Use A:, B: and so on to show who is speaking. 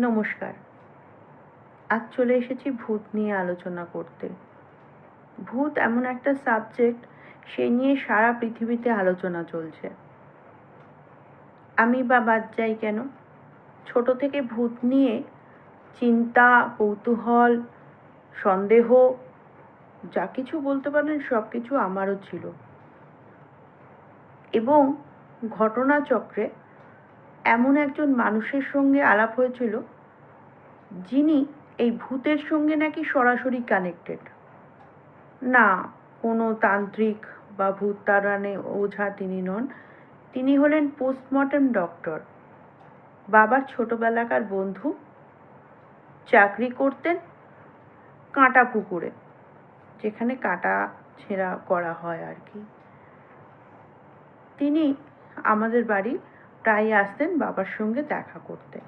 A: নমস্কার। আজ চলে এসেছি ভূত নিয়ে আলোচনা করতে। ভূত এমন একটা সাবজেক্ট, সেই নিয়ে সারা পৃথিবীতে আলোচনা চলছে। আমি বা বাদ যাই কেন? ছোট থেকে ভূত নিয়ে চিন্তা, কৌতূহল, সন্দেহ, যা কিছু বলতে পারেন সব কিছু আমারও ছিল। এবং ঘটনাচক্রে এমন একজন মানুষের সঙ্গে আলাপ হয়েছিল, যিনি এই ভূতের সঙ্গে নাকি সরাসরি কানেক্টেড। না, কোনো তান্ত্রিক বা ভূত তাড়ানো ওঝা তিনি নন। তিনি হলেন পোস্টমর্টেম ডক্টর। বাবার ছোটবেলাকার বন্ধু, চাকরি করতেন কাঁটা পুকুরে, যেখানে কাঁটা ছেঁড়া করা হয় আর কি। তিনি আমাদের বাড়ি প্রায় আসতেন বাবার সঙ্গে দেখা করতে।